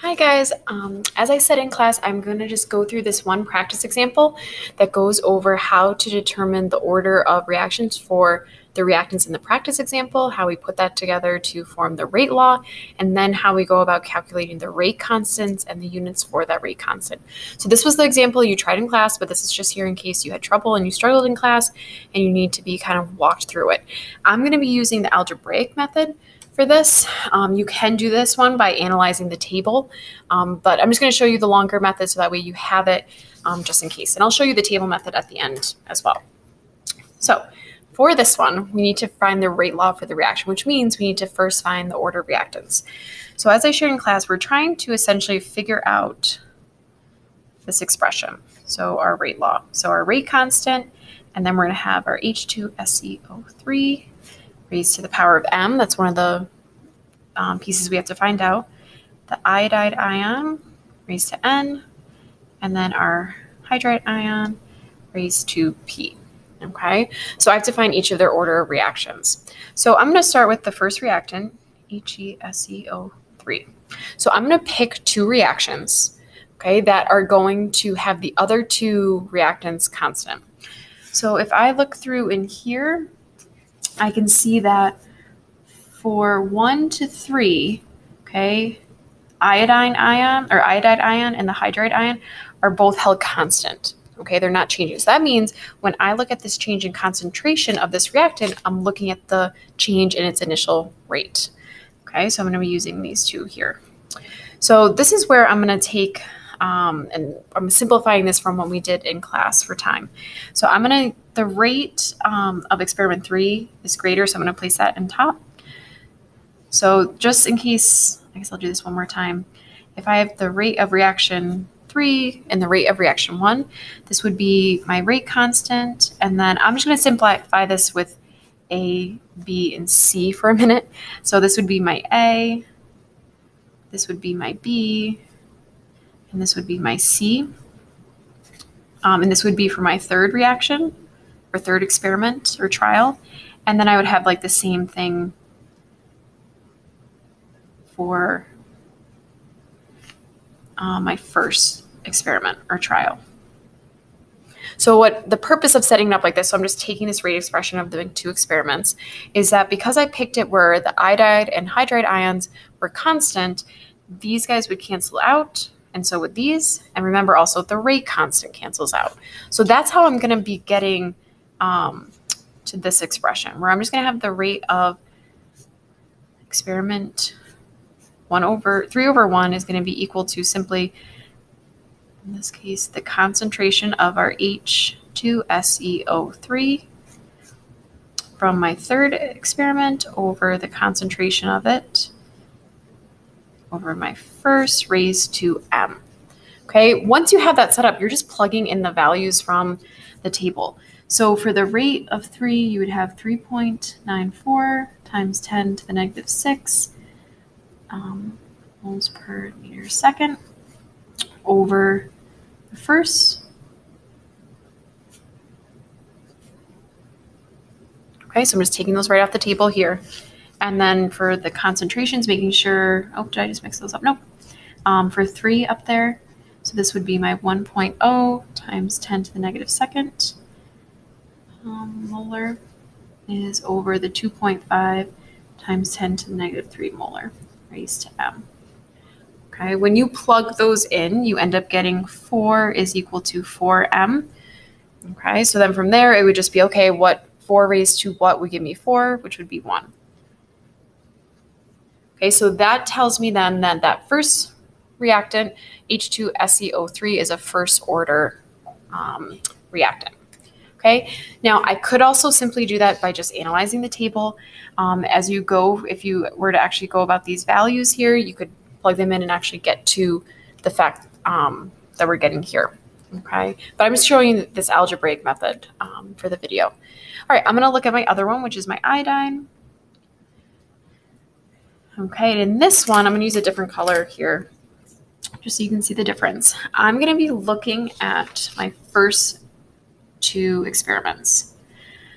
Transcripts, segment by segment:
Hi guys, as I said in class, I'm going to just go through this one practice example that goes over how to determine the order of reactions for the reactants in the practice example, how we put that together to form the rate law, and then how we go about calculating the rate constants and the units for that rate constant. So this was the example you tried in class, but this is just here in case you had trouble and you struggled in class and you need to be kind of walked through it. I'm going to be using the algebraic method for this. You can do this one by analyzing the table, but I'm just going to show you the longer method so that way you have it just in case. And I'll show you the table method at the end as well. So for this one, we need to find the rate law for the reaction, which means we need to first find the order of reactants. So as I shared in class, we're trying to essentially figure out this expression. So our rate law. So our rate constant, and then we're going to have our H2SeO3 raised to the power of m. That's one of the pieces we have to find out. The iodide ion raised to n, and then our hydride ion raised to p. Okay, so I have to find each of their order of reactions. So I'm going to start with the first reactant, HESeO3. So I'm going to pick two reactions, okay, that are going to have the other two reactants constant. So if I look through in here, I can see that for 1 to 3, okay, iodide ion and the hydride ion are both held constant. Okay, they're not changing. So that means when I look at this change in concentration of this reactant, I'm looking at the change in its initial rate. Okay, so I'm going to be using these two here. So this is where I'm going to take, and I'm simplifying this from what we did in class for time. So the rate of experiment 3 is greater, so I'm going to place that in top. So just in case, I guess I'll do this one more time. If I have the rate of reaction 3 and the rate of reaction 1, this would be my rate constant. And then I'm just going to simplify this with A, B, and C for a minute. So this would be my A, this would be my B, and this would be my C. And this would be for my third reaction or third experiment or trial. And then I would have like the same thing for my first experiment or trial. So what the purpose of setting it up like this, so I'm just taking this rate expression of the two experiments, is that because I picked it where the iodide and hydride ions were constant, these guys would cancel out, and so would these. And remember also the rate constant cancels out. So that's how I'm going to be getting to this expression, where I'm just going to have the rate of experiment 3 over 1 is going to be equal to simply, in this case, the concentration of our H2SeO3 from my third experiment over the concentration of it over my first raised to m. Okay, once you have that set up, you're just plugging in the values from the table. So for the rate of 3, you would have 3.94 times 10 to the negative 6 moles per meter second over the first. Okay, so I'm just taking those right off the table here. And then for the concentrations, making sure, oh, did I just mix those up? Nope. For 3 up there, so this would be my 1.0 times 10 to the negative second molar is over the 2.5 times 10 to the negative 3 molar raised to m. Okay, when you plug those in, you end up getting 4 is equal to 4m. Okay, so then from there, it would just be, okay, what 4 raised to what would give me 4, which would be 1. Okay, so that tells me then that that first reactant, H2SeO3, is a first order reactant. Okay, now I could also simply do that by just analyzing the table. As you go, if you were to actually go about these values here, you could plug them in and actually get to the fact that we're getting here. Okay, but I'm just showing you this algebraic method for the video. All right, I'm going to look at my other one, which is my iodine. Okay, and in this one, I'm going to use a different color here, just so you can see the difference. I'm going to be looking at my first 2 experiments.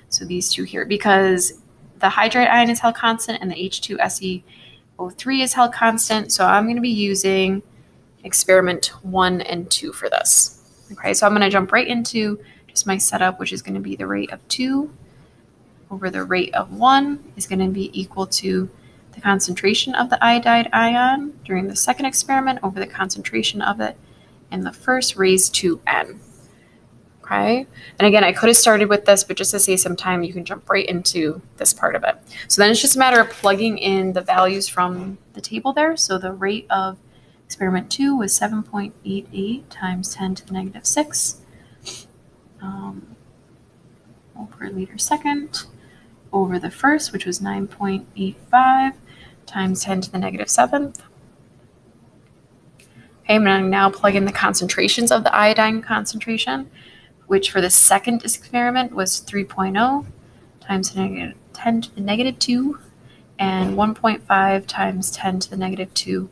So these two here, because the hydride ion is held constant and the H2SeO3 is held constant. So I'm going to be using experiment 1 and 2 for this. Okay, so I'm going to jump right into just my setup, which is going to be the rate of 2 over the rate of 1 is going to be equal to the concentration of the iodide ion during the second experiment over the concentration of it in the first raised to n. Okay, and again, I could have started with this, but just to save some time, you can jump right into this part of it. So then it's just a matter of plugging in the values from the table there. So the rate of experiment 2 was 7.88 times 10 to the negative 6 mole per liter second over the first, which was 9.85 times 10 to the negative 7th. Okay, I'm going to now plug in the concentrations of the iodine concentration, which for the second experiment was 3.0 times 10 to the negative 2 and 1.5 times 10 to the negative 2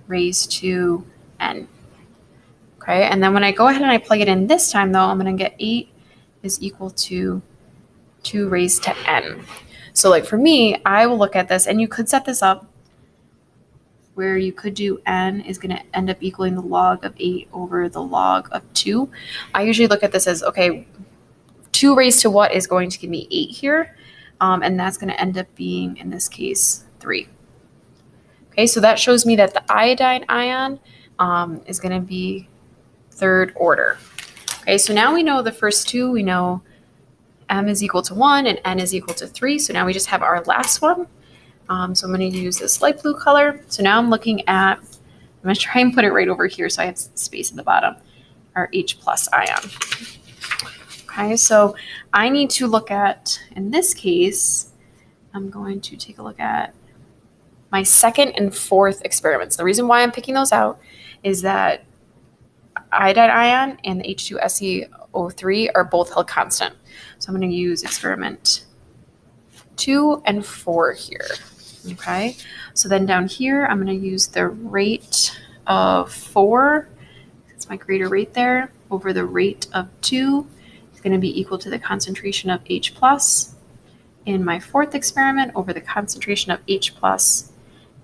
raised to n. Okay, and then when I go ahead and I plug it in this time, though, I'm going to get 8 is equal to 2 raised to n. So like for me, I will look at this, and you could set this up where you could do n is going to end up equaling the log of 8 over the log of 2. I usually look at this as, okay, 2 raised to what is going to give me 8 here, and that's going to end up being, in this case, 3. Okay, so that shows me that the iodine ion is going to be third order. Okay, so now we know the first two. We know m is equal to 1 and n is equal to 3. So now we just have our last one. So I'm going to use this light blue color. So now I'm looking at, I'm going to try and put it right over here so I have space at the bottom, our H plus ion. Okay, so I need to look at, in this case, I'm going to take a look at my second and fourth experiments. The reason why I'm picking those out is that iodide ion and the H2SeO3 are both held constant. So I'm going to use experiment 2 and 4 here. Okay, so then down here, I'm going to use the rate of 4, that's my greater rate there, over the rate of 2 is going to be equal to the concentration of H plus in my fourth experiment over the concentration of H plus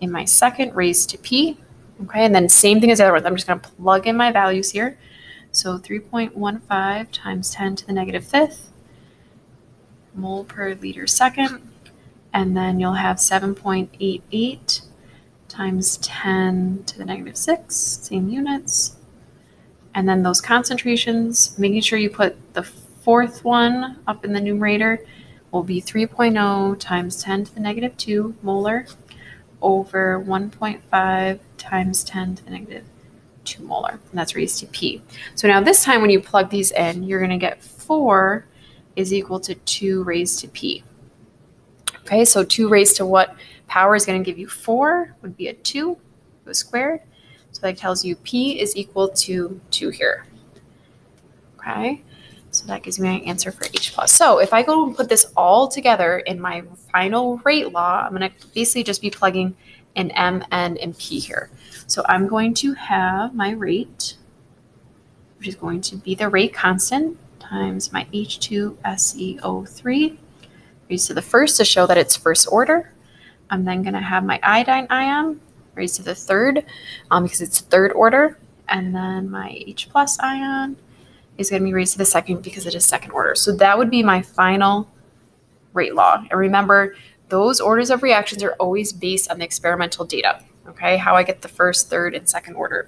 in my second raised to P. Okay, and then same thing as the other ones. I'm just going to plug in my values here. So 3.15 times 10 to the negative 5th mole per liter second. And then you'll have 7.88 times 10 to the negative 6, same units. And then those concentrations, making sure you put the fourth one up in the numerator, will be 3.0 times 10 to the negative 2 molar over 1.5 times 10 to the negative 2 molar. And that's raised to P. So now this time when you plug these in, you're going to get 4 is equal to 2 raised to P. Okay, so 2 raised to what power is going to give you 4 would be a 2 squared. So that tells you P is equal to 2 here. Okay, so that gives me my answer for H plus. So if I go and put this all together in my final rate law, I'm going to basically just be plugging in M, N, and P here. So I'm going to have my rate, which is going to be the rate constant times my H2SeO3 raised to the first to show that it's first order. I'm then going to have my iodine ion raised to the third because it's third order. And then my H plus ion is going to be raised to the second because it is second order. So that would be my final rate law. And remember, those orders of reactions are always based on the experimental data, okay? How I get the first, third, and second order